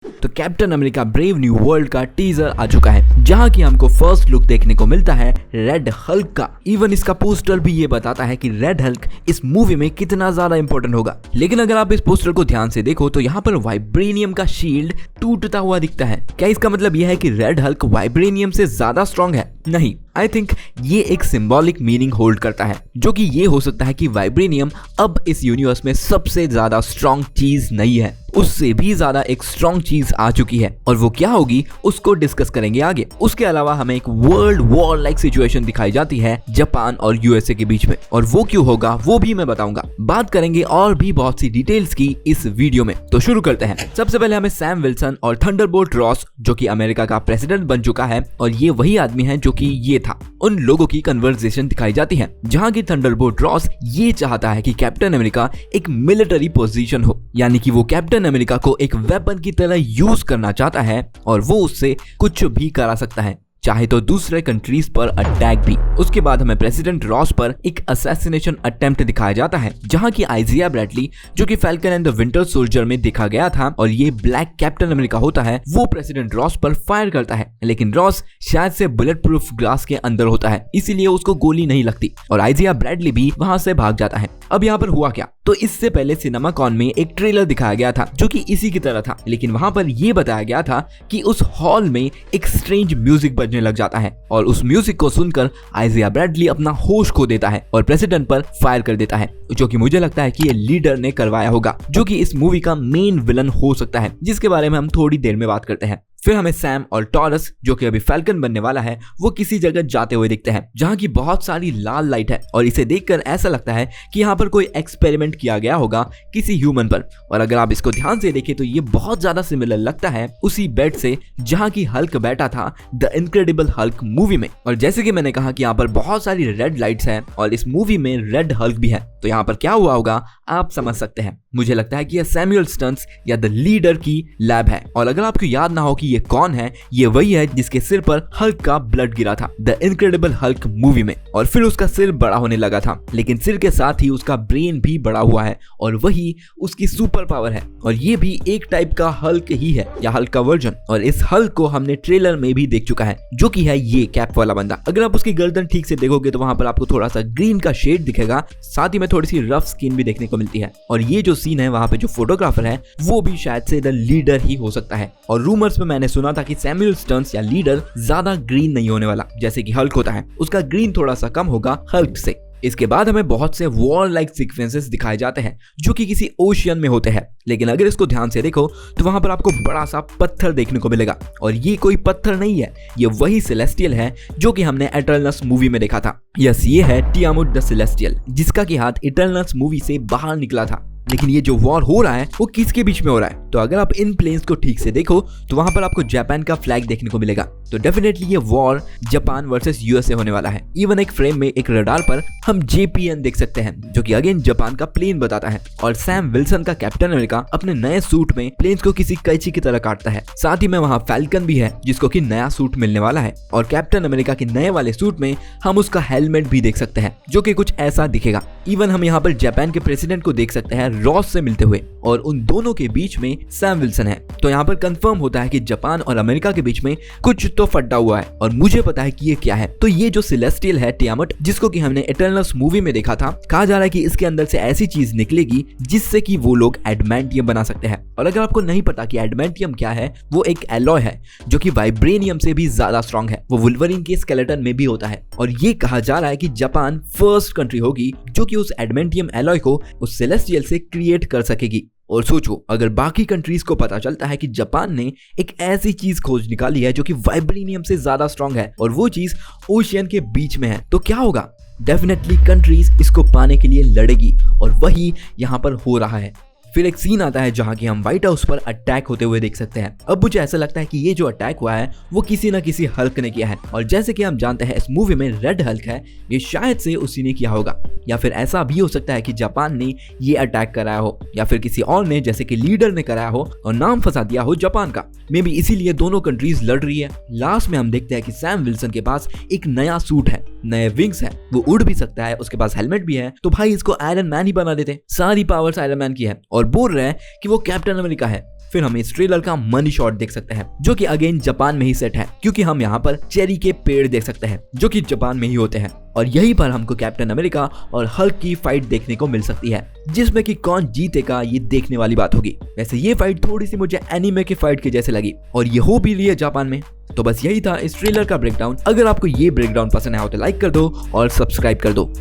तो captain America brave new world का teaser आ चुका है, जहां की हमको फर्स्ट लुक देखने को मिलता है रेड हल्क का। इवन इसका पोस्टर भी ये बताता है कि रेड हल्क इस मूवी में कितना ज्यादा इंपॉर्टेंट होगा। लेकिन अगर आप इस पोस्टर को ध्यान से देखो तो यहाँ पर वाइब्रेनियम का शील्ड टूटता हुआ दिखता है। क्या इसका मतलब यह है कि रेड हल्क वाइब्रेनियम से ज्यादा स्ट्रॉन्ग है? नहीं, आई थिंक ये एक सिंबॉलिक मीनिंग होल्ड करता है, जो कि ये हो सकता है कि वाइब्रेनियम अब इस यूनिवर्स में सबसे ज्यादा स्ट्रॉन्ग चीज नहीं है, उससे भी ज्यादा एक स्ट्रॉन्ग चीज आ चुकी है, और वो क्या होगी उसको डिस्कस करेंगे आगे। उसके अलावा हमें एक वर्ल्ड वॉर लाइक सिचुएशन दिखाई जाती है जापान और यूएसए के बीच में, और वो क्यों होगा वो भी मैं बताऊंगा। बात करेंगे और भी बहुत सी डिटेल्स की इस वीडियो में। तो शुरू करते हैं। सबसे पहले हमें सैम विल्सन और थंडरबोल्ट रॉस, जो कि अमेरिका का प्रेसिडेंट बन चुका है और ये वही आदमी है जो कि ये था, उन लोगों की कन्वर्सेशन दिखाई जाती है, जहां की थंडरबोल्ट रॉस ये चाहता है कि कैप्टन अमेरिका एक मिलिट्री पोजीशन हो, यानी कि वो कैप्टन अमेरिका को एक वेपन की तरह यूज करना चाहता है और वो उससे कुछ भी करा सकता है, चाहे तो दूसरे कंट्रीज पर अटैक भी। उसके बाद हमें प्रेसिडेंट रॉस पर एक असैसिनेशन अटेम्प्ट दिखाया जाता है, जहां की आइजिया ब्रैडली, जो कि falcon and the winter soldier में देखा गया था और ये ब्लैक कैप्टन अमेरिका होता है, वो प्रेसिडेंट रॉस पर फायर करता है। लेकिन रॉस शायद से बुलेट प्रूफ ग्लास के अंदर होता है, इसीलिए उसको गोली नहीं लगती और आइजिया ब्रैडली भी वहां से भाग जाता है। अब यहाँ पर हुआ क्या? तो इससे पहले सिनेमाकॉन में एक ट्रेलर दिखाया गया था जो कि इसी की तरह था, लेकिन वहां पर यह बताया गया था कि उस हॉल में एक स्ट्रेंज म्यूजिक बजने लग जाता है और उस म्यूजिक को सुनकर आइजिया ब्रैडली अपना होश खो देता है और प्रेसिडेंट पर फायर कर देता है, जो कि मुझे लगता है कि ये लीडर ने करवाया होगा, जो कि इस मूवी का मेन विलन हो सकता है, जिसके बारे में हम थोड़ी देर में बात करते हैं। फिर हमें सैम और टॉरस, जो कि अभी फैल्कन बनने वाला है, वो किसी जगह जाते हुए दिखते हैं जहां की बहुत सारी लाल लाइट है और इसे देखकर ऐसा लगता है कि यहाँ पर कोई एक्सपेरिमेंट किया गया होगा किसी ह्यूमन पर। और अगर आप इसको ध्यान से देखें तो ये बहुत ज्यादा सिमिलर लगता है उसी बेड से जहां की हल्क बैठा था द इनक्रेडिबल हल्क मूवी में। और जैसे कि मैंने कहा कि यहाँ पर बहुत सारी रेड लाइट्स हैं और इस मूवी में रेड हल्क भी है, तो यहाँ पर क्या हुआ होगा आप समझ सकते हैं। मुझे लगता है कि यह सैमुअल स्टन्स या द लीडर की लैब है, और अगर आपको याद ना हो कि ये कौन है, ये वही है जिसके सिर पर हल्क का ब्लड गिरा था द इनक्रेडिबल हल्क मूवी में, और फिर उसका सिर बड़ा होने लगा था, लेकिन सिर के साथ ही उसका ब्रेन भी बड़ा हुआ है और वही उसकी सुपर पावर है। और ये भी एक टाइप का हल्क ही है या हल्क का वर्जन, और इस हल्क को हमने ट्रेलर में भी देख चुका है, जो कि है ये कैप वाला बंदा। अगर आप उसकी गर्दन ठीक से देखोगे तो वहां पर आपको थोड़ा सा ग्रीन का शेड दिखेगा, साथ ही में थोड़ी सी रफ स्किन भी देखने को मिलती है। और ये जो सीन है वहां पे जो फोटोग्राफर है वो भी शायद से द लीडर ही हो सकता है। और रूमर्स में मैंने सुना था कि सैमुअल स्टन्स या लीडर ज्यादा ग्रीन नहीं होने वाला, जैसे कि हल्क होता है, उसका ग्रीन थोड़ा सा कम होगा हल्क से। इसके बाद हमें बहुत से वॉर लाइक सीक्वेंसेस दिखाए जाते हैं जो कि किसी ओशियन में होते हैं, लेकिन अगर इसको ध्यान से देखो तो वहां पर आपको बड़ा सा पत्थर देखने को मिलेगा, और ये कोई पत्थर नहीं है, ये वही सेलेस्टियल है जो कि हमने इटर्नल्स मूवी में देखा था। यस, ये है टियामुट द सेलेस्टियल, जिसका की हाथ इटर्नल्स मूवी से बाहर निकला था। लेकिन ये जो वॉर हो रहा है वो किसके बीच में हो रहा है? तो अगर आप इन प्लेन्स को ठीक से देखो तो वहां पर आपको जापान का फ्लैग देखने को मिलेगा, तो डेफिनेटली ये वॉर जापान वर्सेस यूएसए होने वाला है। इवन एक फ्रेम में एक रडार पर हम JPN देख सकते हैं, जो कि अगेन जापान का प्लेन बताता है, और सैम विल्सन का कैप्टन अमेरिका अपने नए सूट में प्लेन्स को किसी कैंची की तरह काटता है। साथ ही में वहाँ फैल्कन भी है जिसको कि नया सूट मिलने वाला है, और कैप्टन अमेरिका के नए वाले सूट में हम उसका हेलमेट भी देख सकते हैं, जो कि कुछ ऐसा दिखेगा। इवन हम यहाँ पर जापान के प्रेसिडेंट को देख सकते हैं रॉस से मिलते हुए, और उन दोनों के बीच में सैम विल्सन है। तो यहाँ पर कंफर्म होता है कि जापान और अमेरिका के बीच में कुछ तो फटा हुआ है, और मुझे पता है कि ये क्या है। तो ये जो सेलेस्टियल है टियामट, जिसको कि हमने इटर्नल्स मूवी में देखा था, कहा जा रहा है कि इसके अंदर से ऐसी चीज निकलेगी जिससे कि वो लोग एडमेंटियम बना सकते हैं। और अगर आपको नहीं पता कि एडमेंटियम क्या है, वो एक एलॉय है जो कि वाइब्रेनियम से भी ज्यादा स्ट्रॉन्ग है, वो वुल्वरीन के स्केलेटन में भी होता है, और ये कहा जा रहा है कि जापान फर्स्ट कंट्री होगी जो कि उस एडमेंटियम एलॉय को उस सेलेस्टियल से क्रिएट कर सकेगी। और सोचो, अगर बाकी कंट्रीज को पता चलता है कि जापान ने एक ऐसी चीज खोज निकाली है जो कि वाइब्रेनियम से ज्यादा स्ट्रॉन्ग है और वो चीज ओशियन के बीच में है, तो क्या होगा? डेफिनेटली कंट्रीज इसको पाने के लिए लड़ेगी, और वही यहाँ पर हो रहा है। फिर एक सीन आता है जहां कि हम व्हाइट हाउस पर अटैक होते हुए देख सकते हैं। अब मुझे ऐसा लगता है कि ये जो अटैक हुआ है वो किसी न किसी हल्क ने किया है, और जैसे कि हम जानते हैं इस मूवी में रेड हल्क है, ये शायद से उसी ने किया होगा, या फिर ऐसा भी हो सकता है कि जापान ने ये अटैक कराया हो, या फिर किसी और ने जैसे कि लीडर ने कराया हो और नाम फंसा दिया हो जापान का। मे बी इसीलिए दोनों कंट्रीज लड़ रही है। लास्ट में हम देखते हैं कि सैम विल्सन के पास एक नया सूट है, नए विंग्स है, वो उड़ भी सकता है, उसके पास हेलमेट भी है, तो भाई इसको आयरन मैन ही बना देते। सारी पावर्स आयरन मैन की है और बोल रहे हैं कि वो कैप्टन अमेरिका है। फिर हम इस ट्रेलर का मनी शॉट देख सकते हैं जो कि अगेन जापान में ही सेट है, क्योंकि हम यहाँ पर चेरी के पेड़ देख सकते हैं जो कि जापान में ही होते हैं। और यहीं पर हमको कैप्टन अमेरिका और हल्क की फाइट देखने को मिल सकती है, जिसमें कि कौन जीतेगा ये देखने वाली बात होगी। वैसे ये फाइट थोड़ी सी मुझे एनीमे की फाइट के जैसे लगी और ये हो भी रही है जापान में। तो बस यही था इस ट्रेलर का ब्रेकडाउन। अगर आपको ये ब्रेकडाउन पसंद आया हो तो लाइक कर दो और सब्सक्राइब कर दो।